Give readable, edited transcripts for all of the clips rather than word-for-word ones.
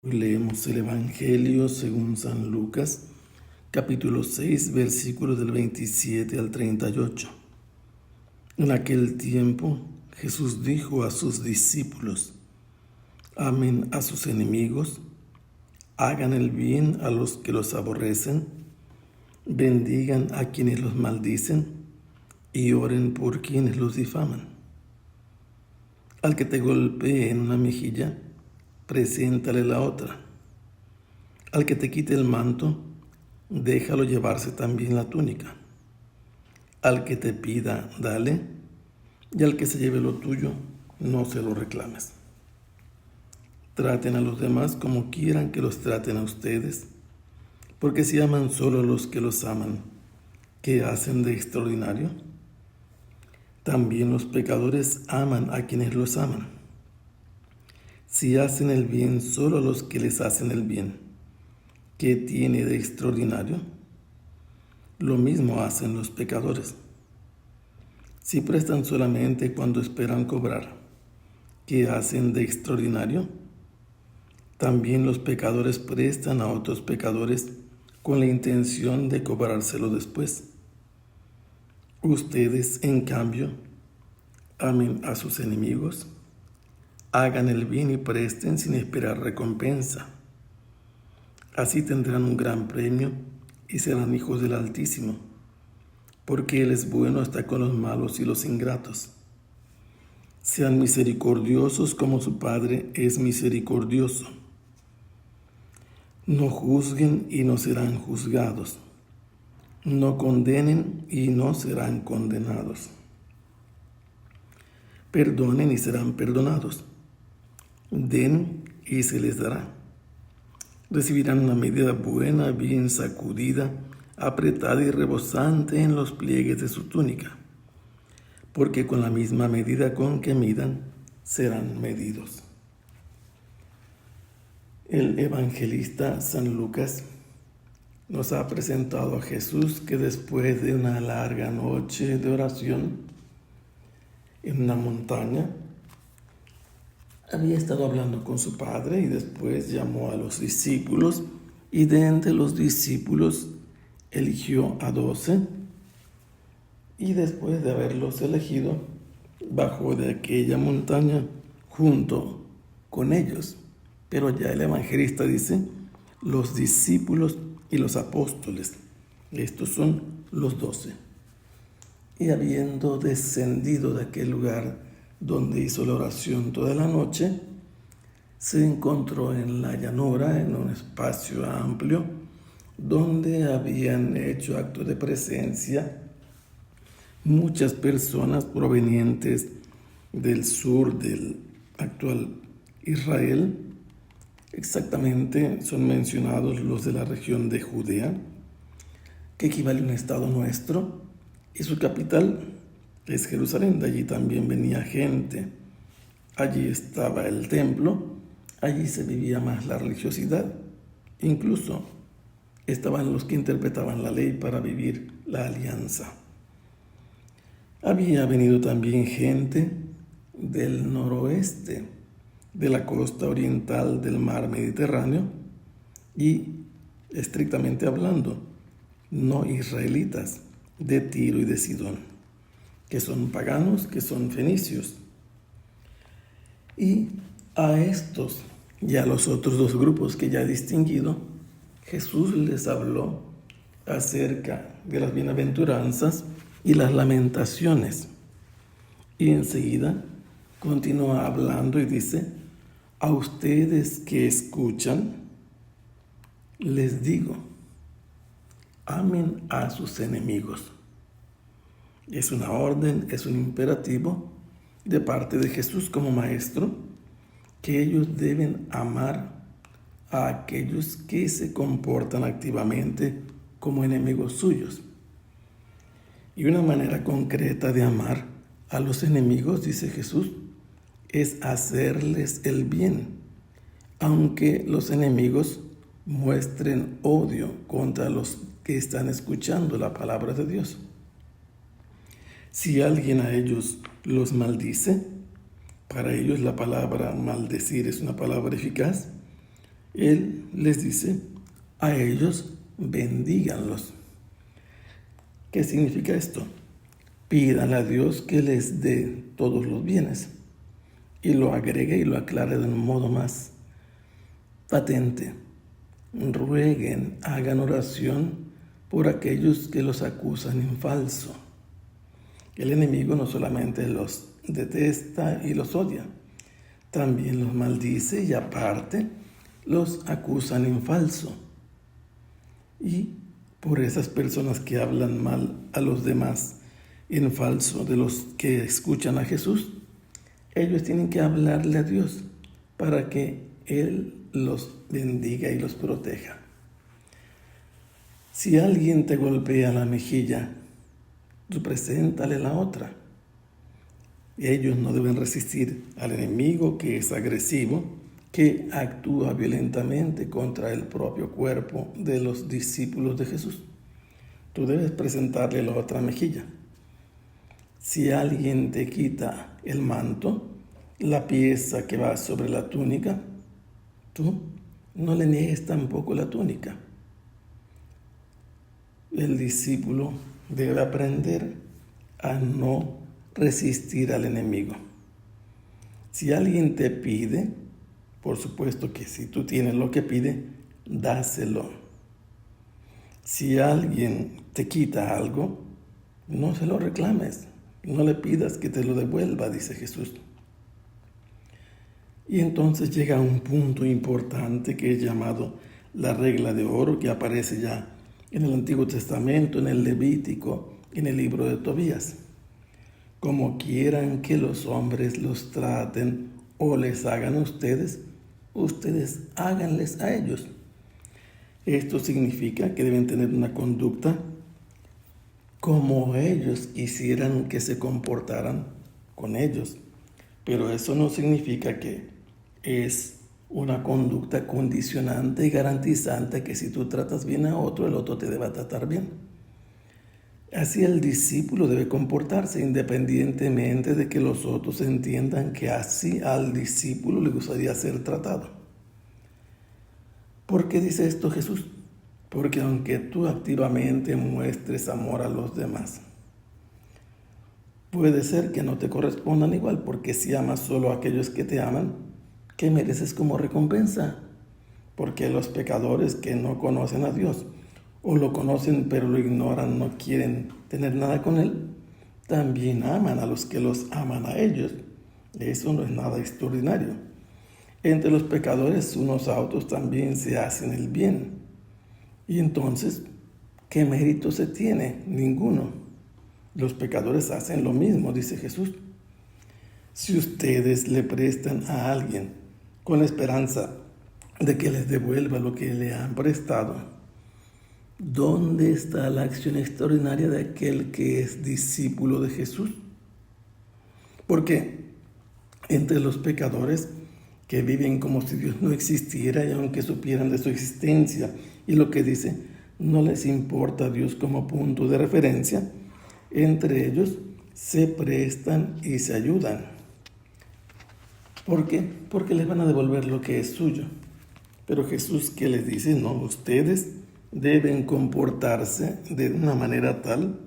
Hoy leemos el Evangelio según San Lucas, capítulo 6, versículos del 27 al 38. En aquel tiempo Jesús dijo a sus discípulos: amen a sus enemigos, hagan el bien a los que los aborrecen, bendigan a quienes los maldicen y oren por quienes los difaman. Al que te golpee en una mejilla, preséntale la otra. Al que te quite el manto, déjalo llevarse también la túnica. Al que te pida, dale, y al que se lleve lo tuyo, no se lo reclames. Traten a los demás como quieran que los traten a ustedes, porque si aman solo a los que los aman, ¿qué hacen de extraordinario? También los pecadores aman a quienes los aman. Si hacen el bien solo a los que les hacen el bien, ¿qué tiene de extraordinario? Lo mismo hacen los pecadores. Si prestan solamente cuando esperan cobrar, ¿qué hacen de extraordinario? También los pecadores prestan a otros pecadores con la intención de cobrárselo después. Ustedes, en cambio, amen a sus enemigos, hagan el bien y presten sin esperar recompensa. Así tendrán un gran premio y serán hijos del Altísimo, porque Él es bueno hasta con los malos y los ingratos. Sean misericordiosos como su Padre es misericordioso. No juzguen y no serán juzgados. No condenen y no serán condenados. Perdonen y serán perdonados. Den y se les dará. Recibirán una medida buena, bien sacudida, apretada y rebosante en los pliegues de su túnica, porque con la misma medida con que midan, serán medidos. El evangelista San Lucas nos ha presentado a Jesús que después de una larga noche de oración en una montaña, había estado hablando con su Padre y después llamó a los discípulos y de entre los discípulos eligió a 12 y después de haberlos elegido bajó de aquella montaña junto con ellos. Pero ya el evangelista dice los discípulos y los apóstoles. Estos son los 12. Y habiendo descendido de aquel lugar donde hizo la oración toda la noche, se encontró en la llanura, en un espacio amplio, donde habían hecho acto de presencia muchas personas provenientes del sur del actual Israel. Exactamente son mencionados los de la región de Judea, que equivale a un estado nuestro, y su capital es Jerusalén. De allí también venía gente. Allí estaba el templo, allí se vivía más la religiosidad. Incluso estaban los que interpretaban la ley para vivir la alianza. Había venido también gente del noroeste, de la costa oriental del mar Mediterráneo y, estrictamente hablando, no israelitas, de Tiro y de Sidón, que son paganos, que son fenicios. Y a estos y a los otros dos grupos que ya he distinguido, Jesús les habló acerca de las bienaventuranzas y las lamentaciones. Y enseguida continúa hablando y dice: a ustedes que escuchan, les digo, amen a sus enemigos. Es una orden, es un imperativo de parte de Jesús como maestro, que ellos deben amar a aquellos que se comportan activamente como enemigos suyos. Y una manera concreta de amar a los enemigos, dice Jesús, es hacerles el bien, aunque los enemigos muestren odio contra los que están escuchando la palabra de Dios. Si alguien a ellos los maldice, para ellos la palabra maldecir es una palabra eficaz, Él les dice, a ellos bendíganlos. ¿Qué significa esto? Pídanle a Dios que les dé todos los bienes. Y lo agrega y lo aclara de un modo más patente. Rueguen, hagan oración por aquellos que los acusan en falso. El enemigo no solamente los detesta y los odia, también los maldice y aparte los acusan en falso. Y por esas personas que hablan mal a los demás en falso de los que escuchan a Jesús, ellos tienen que hablarle a Dios para que Él los bendiga y los proteja. Si alguien te golpea la mejilla, tú preséntale la otra. Ellos no deben resistir al enemigo que es agresivo, que actúa violentamente contra el propio cuerpo de los discípulos de Jesús. Tú debes presentarle la otra mejilla. Si alguien te quita el manto, la pieza que va sobre la túnica, tú no le niegues tampoco la túnica. El discípulo debe aprender a no resistir al enemigo. Si alguien te pide, por supuesto que si tú tienes lo que pide, dáselo. Si alguien te quita algo, no se lo reclames, no le pidas que te lo devuelva, dice Jesús. Y entonces llega un punto importante que es llamado la regla de oro, que aparece ya en el Antiguo Testamento, en el Levítico, en el libro de Tobías. Como quieran que los hombres los traten o les hagan a ustedes, ustedes háganles a ellos. Esto significa que deben tener una conducta como ellos quisieran que se comportaran con ellos. Pero eso no significa que es una conducta condicionante y garantizante que si tú tratas bien a otro, el otro te deba tratar bien. Así el discípulo debe comportarse independientemente de que los otros entiendan que así al discípulo le gustaría ser tratado. ¿Por qué dice esto Jesús? Porque aunque tú activamente muestres amor a los demás, puede ser que no te correspondan igual, porque si amas solo a aquellos que te aman, ¿qué mereces como recompensa? Porque los pecadores que no conocen a Dios, o lo conocen pero lo ignoran, no quieren tener nada con Él, también aman a los que los aman a ellos. Eso no es nada extraordinario. Entre los pecadores unos a otros también se hacen el bien. Y entonces, ¿qué mérito se tiene? Ninguno. Los pecadores hacen lo mismo, dice Jesús. Si ustedes le prestan a alguien con la esperanza de que les devuelva lo que le han prestado, ¿dónde está la acción extraordinaria de aquel que es discípulo de Jesús? Porque entre los pecadores que viven como si Dios no existiera y aunque supieran de su existencia y lo que dice, no les importa a Dios como punto de referencia, entre ellos se prestan y se ayudan. ¿Por qué? Porque les van a devolver lo que es suyo. Pero Jesús, ¿qué les dice? No, ustedes deben comportarse de una manera tal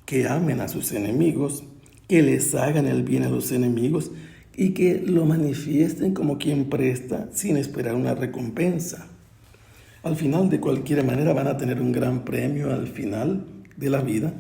que amen a sus enemigos, que les hagan el bien a los enemigos y que lo manifiesten como quien presta sin esperar una recompensa. Al final, de cualquier manera, van a tener un gran premio al final de la vida,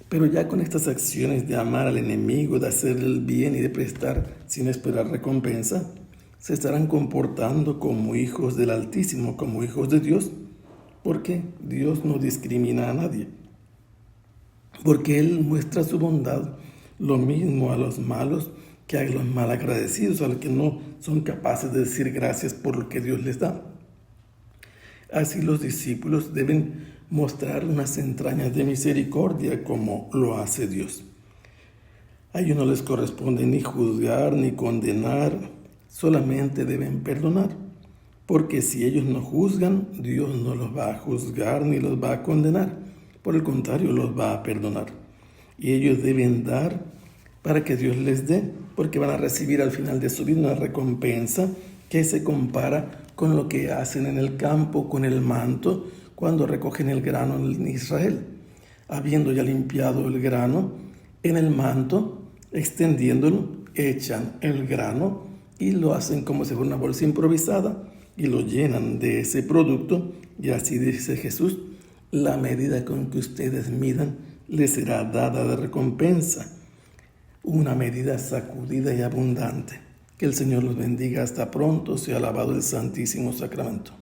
pero ya con estas acciones de amar al enemigo, de hacer el bien y de prestar sin esperar recompensa, se estarán comportando como hijos del Altísimo, como hijos de Dios, porque Dios no discrimina a nadie, porque Él muestra su bondad, lo mismo a los malos que a los malagradecidos, a los que no son capaces de decir gracias por lo que Dios les da. Así los discípulos deben mostrar unas entrañas de misericordia como lo hace Dios. A ellos no les corresponde ni juzgar ni condenar, solamente deben perdonar, porque si ellos no juzgan, Dios no los va a juzgar ni los va a condenar, por el contrario, los va a perdonar. Y ellos deben dar para que Dios les dé, porque van a recibir al final de su vida una recompensa que se compara con lo que hacen en el campo con el manto cuando recogen el grano en Israel. Habiendo ya limpiado el grano en el manto, extendiéndolo, echan el grano y lo hacen como si fuera una bolsa improvisada y lo llenan de ese producto. Y así dice Jesús: la medida con que ustedes midan les será dada de recompensa. Una medida sacudida y abundante. Que el Señor los bendiga. Hasta pronto. Sea alabado el Santísimo Sacramento.